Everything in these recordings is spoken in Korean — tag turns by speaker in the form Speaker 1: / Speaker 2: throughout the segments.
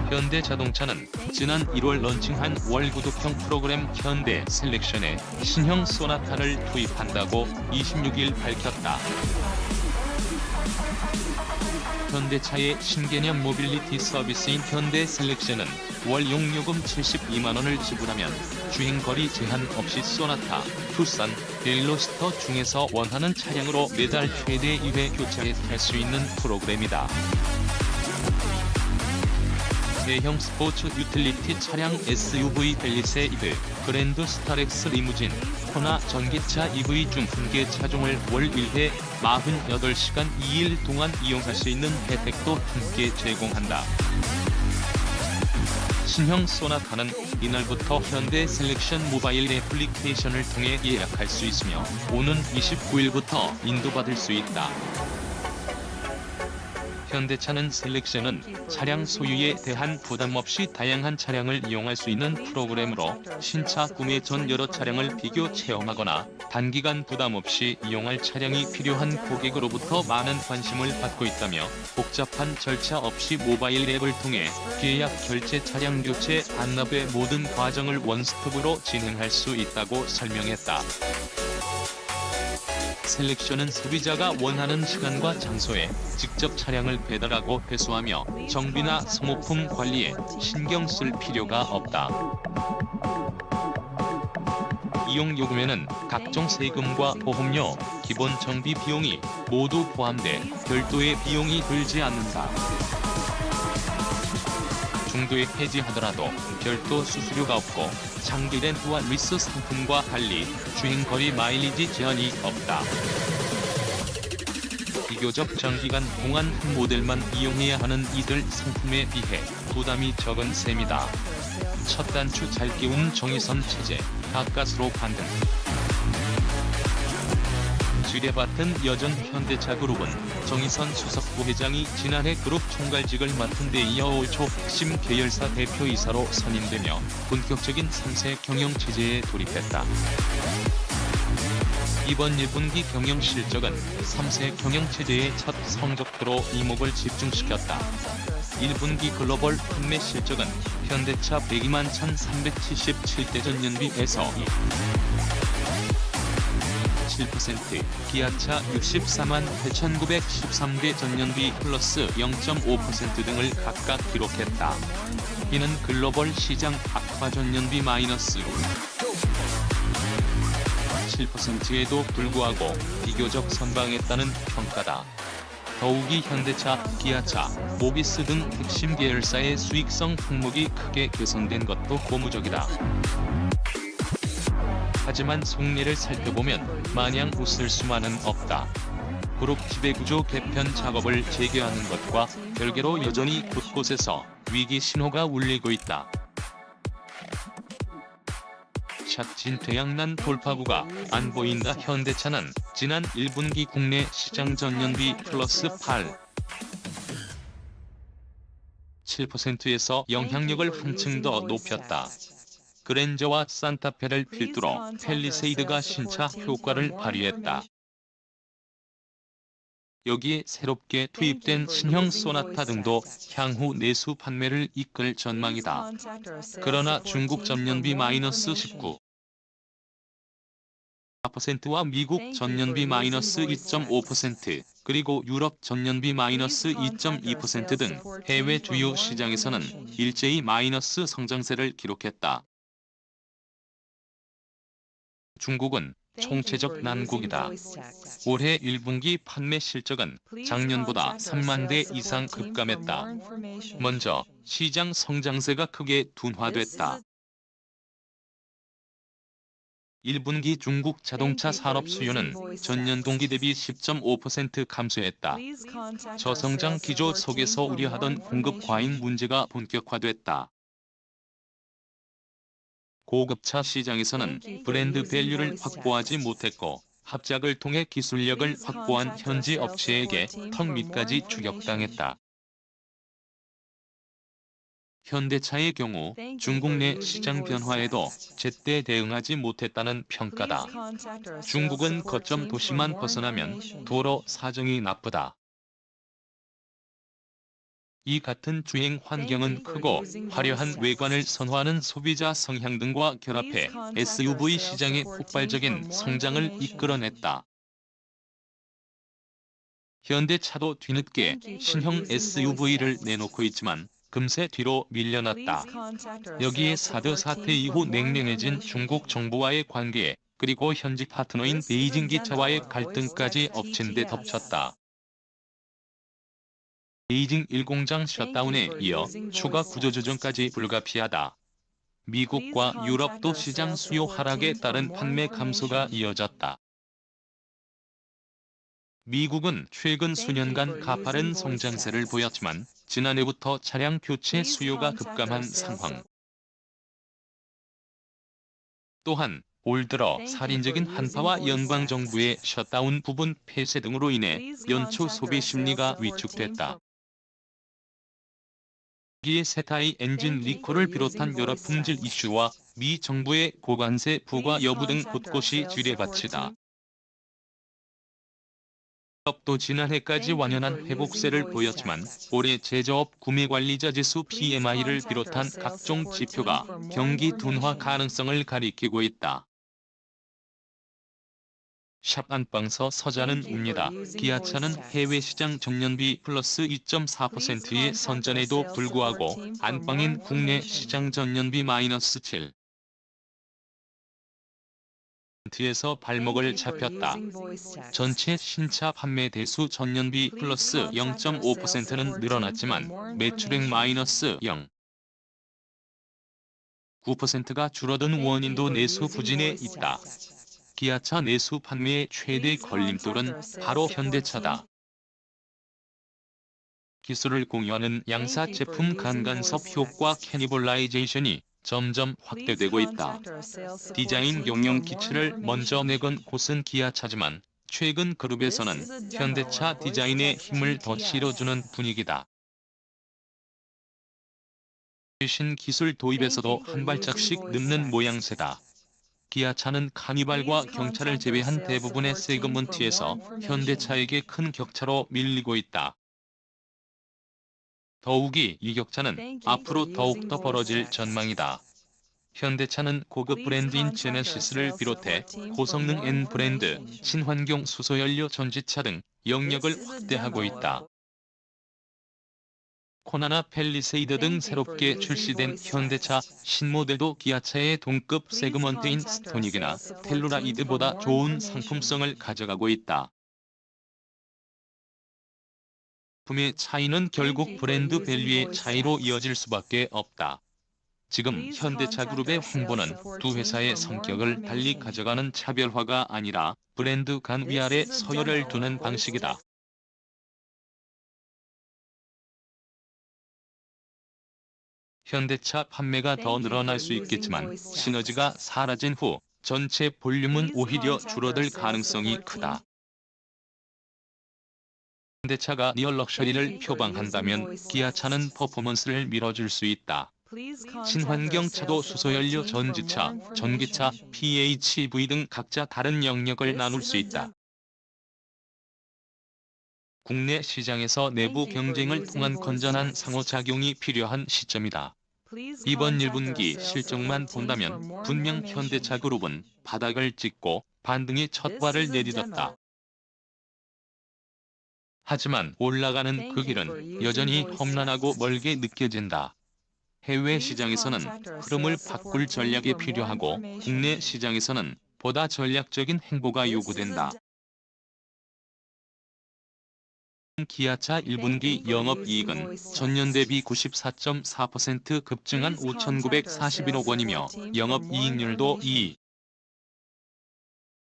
Speaker 1: 현대자동차는 지난 1월 런칭한 월 구독형 프로그램 현대 셀렉션에 신형 소나타를 투입한다고 26일 밝혔다. 현대차의 신개념 모빌리티 서비스인 현대 셀렉션은 월 용요금 72만원을 지불하면 주행거리 제한 없이 소나타, 투싼, 벨로스터 중에서 원하는 차량으로 매달 최대 2회 교체해 탈 수 있는 프로그램이다. 대형 스포츠 유틸리티 차량 SUV 벨리세이드, 그랜드 스타렉스 리무진, 코나 전기차 EV 중 한 개 차종을 월 1회 48시간 2일 동안 이용할 수 있는 혜택도 함께 제공한다. 신형 소나타는 이날부터 현대 셀렉션 모바일 애플리케이션을 통해 예약할 수 있으며 오는 29일부터 인도받을 수 있다. 현대차는 셀렉션은 차량 소유에 대한 부담 없이 다양한 차량을 이용할 수 있는 프로그램으로 신차 구매 전 여러 차량을 비교 체험하거나 단기간 부담 없이 이용할 차량이 필요한 고객으로부터 많은 관심을 받고 있다며 복잡한 절차 없이 모바일 앱을 통해 계약 결제 차량 교체 반납의 모든 과정을 원스톱으로 진행할 수 있다고 설명했다. 셀렉션은 소비자가 원하는 시간과 장소에 직접 차량을 배달하고 회수하며 정비나 소모품 관리에 신경 쓸 필요가 없다. 이용 요금에는 각종 세금과 보험료, 기본 정비 비용이 모두 포함돼 별도의 비용이 들지 않는다. 중도에 폐지하더라도 별도 수수료가 없고 장기 렌트와 리스 상품과 달리 주행거리 마일리지 제한이 없다. 비교적 장기간 동안 한 모델만 이용해야 하는 이들 상품에 비해 부담이 적은 셈이다. 첫 단추 잘 끼운 정의선 체제, 가까스로 반등. 지뢰밭은 여전 현대차 그룹은 정의선 수석 부회장이 지난해 그룹 총괄직을 맡은 데 이어 올 초 핵심 계열사 대표이사로 선임되며 본격적인 3세 경영체제에 돌입했다. 이번 1분기 경영 실적은 3세 경영체제의 첫 성적표로 이목을 집중시켰다. 1분기 글로벌 판매 실적은 현대차 102만 1,377대 전년비에서 7%, 기아차 64만 8,913대 전년비 플러스 0.5% 등을 각각 기록했다. 이는 글로벌 시장 악화 전년비 마이너스 7%에도 불구하고 비교적 선방했다는 평가다. 더욱이 현대차, 기아차, 모비스 등 핵심 계열사의 수익성 항목이 크게 개선된 것도 고무적이다. 하지만 속내를 살펴보면 마냥 웃을 수만은 없다. 그룹 지배구조 개편 작업을 재개하는 것과 별개로 여전히 곳곳에서 위기 신호가 울리고 있다. 샷진 태양난 돌파구가 안 보인다. 현대차는 지난 1분기 국내 시장 전년비 플러스 7%에서 영향력을 한층 더 높였다. 그랜저와 산타페를 필두로 팰리세이드가 신차 효과를 발휘했다. 여기에 새롭게 투입된 신형 소나타 등도 향후 내수 판매를 이끌 전망이다. 그러나 중국 전년비 마이너스 19%와 미국 전년비 마이너스 2.5%, 그리고 유럽 전년비 마이너스 2.2% 등 해외 주요 시장에서는 일제히 마이너스 성장세를 기록했다. 중국은 총체적 난국이다. 올해 1분기 판매 실적은 작년보다 3만 대 이상 급감했다. 먼저 시장 성장세가 크게 둔화됐다. 1분기 중국 자동차 산업 수요는 전년 동기 대비 10.5% 감소했다. 저성장 기조 속에서 우려하던 공급 과잉 문제가 본격화됐다. 고급차 시장에서는 브랜드 밸류를 확보하지 못했고 합작을 통해 기술력을 확보한 현지 업체에게 턱 밑까지 추격당했다. 현대차의 경우 중국 내 시장 변화에도 제때 대응하지 못했다는 평가다. 중국은 거점 도시만 벗어나면 도로 사정이 나쁘다. 이 같은 주행 환경은 크고 화려한 외관을 선호하는 소비자 성향 등과 결합해 SUV 시장의 폭발적인 성장을 이끌어냈다. 현대차도 뒤늦게 신형 SUV를 내놓고 있지만 금세 뒤로 밀려났다. 여기에 사드 사태 이후 냉랭해진 중국 정부와의 관계, 그리고 현지 파트너인 베이징 기차와의 갈등까지 엎친 데 덮쳤다. 베이징 1공장 셧다운에 이어 추가 구조조정까지 불가피하다. 미국과 유럽도 시장 수요 하락에 따른 판매 감소가 이어졌다. 미국은 최근 수년간 가파른 성장세를 보였지만 지난해부터 차량 교체 수요가 급감한 상황. 또한 올 들어 살인적인 한파와 연방정부의 셧다운 부분 폐쇄 등으로 인해 연초 소비 심리가 위축됐다. 여기에 세타의 엔진 리콜을 비롯한 여러 품질 이슈와 미 정부의 고관세 부과 여부 등 곳곳이 지뢰밭이다. 기업도 지난해까지 완연한 회복세를 보였지만 올해 제조업 구매관리자 지수 PMI를 비롯한 각종 지표가 경기 둔화 가능성을 가리키고 있다. 샵 안방서 서자는 웁니다. 기아차는 해외 시장 전년비 플러스 2.4%의 선전에도 불구하고 안방인 국내 시장 전년비 마이너스 7%에서 발목을 잡혔다. 전체 신차 판매 대수 전년비 플러스 0.5%는 늘어났지만 매출액 마이너스 0.9%가 줄어든 원인도 내수 부진에 있다. 기아차 내수 판매의 최대 걸림돌은 바로 현대차다. 기술을 공유하는 양사 제품 간간섭 효과 캐니벌라이제이션이 점점 확대되고 있다. 디자인 경영 기치를 먼저 내건 곳은 기아차지만 최근 그룹에서는 현대차 디자인에 힘을 더 실어주는 분위기다. 최신 기술 도입에서도 한 발짝씩 늦는 모양새다. 기아차는 카니발과 경차를 제외한 대부분의 세그먼트에서 현대차에게 큰 격차로 밀리고 있다. 더욱이 이 격차는 앞으로 더욱더 벌어질 전망이다. 현대차는 고급 브랜드인 제네시스를 비롯해 고성능 N 브랜드, 친환경 수소연료 전지차 등 영역을 확대하고 있다. 코나나 팰리세이드 등 새롭게 출시된 현대차 신모델도 기아차의 동급 세그먼트인 스토닉이나 텔루라이드보다 좋은 상품성을 가져가고 있다. 품의 차이는 결국 브랜드 밸류의 차이로 이어질 수밖에 없다. 지금 현대차 그룹의 홍보는 두 회사의 성격을 달리 가져가는 차별화가 아니라 브랜드 간 위아래 서열을 두는 방식이다. 현대차 판매가 더 늘어날 수 있겠지만 시너지가 사라진 후 전체 볼륨은 오히려 줄어들 가능성이 크다. 현대차가 리얼 럭셔리를 표방한다면 기아차는 퍼포먼스를 밀어줄 수 있다. 친환경차도 수소연료 전지차, 전기차, PHEV 등 각자 다른 영역을 나눌 수 있다. 국내 시장에서 내부 경쟁을 통한 건전한 상호작용이 필요한 시점이다. 이번 1분기 실적만 본다면 분명 현대차 그룹은 바닥을 찍고 반등의 첫 발을 내딛었다. 하지만 올라가는 그 길은 여전히 험난하고 멀게 느껴진다. 해외 시장에서는 흐름을 바꿀 전략이 필요하고 국내 시장에서는 보다 전략적인 행보가 요구된다. 기아차 1분기 영업이익은 전년 대비 94.4% 급증한 5,941억 원이며 영업이익률도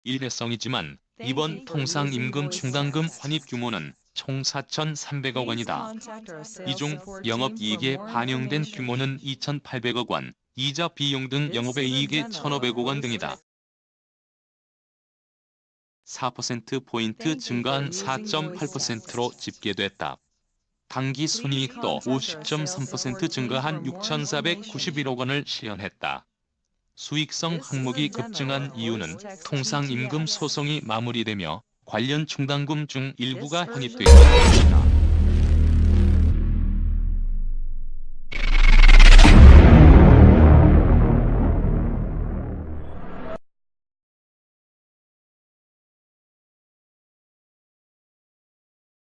Speaker 1: 1회성이지만 이번 통상임금 충당금 환입 규모는 총 4,300억 원이다. 이 중 영업이익에 반영된 규모는 2,800억 원, 이자 비용 등 영업의 이익의 1,500억 원 등이다. 4%포인트 증가한 4.8%로 집계됐다. 당기 순이익도 50.3% 증가한 6,491억 원을 실현했다. 수익성 항목이 급증한 이유는 통상임금 소송이 마무리되며 관련 충당금 중 일부가 환입됐기 때문이다.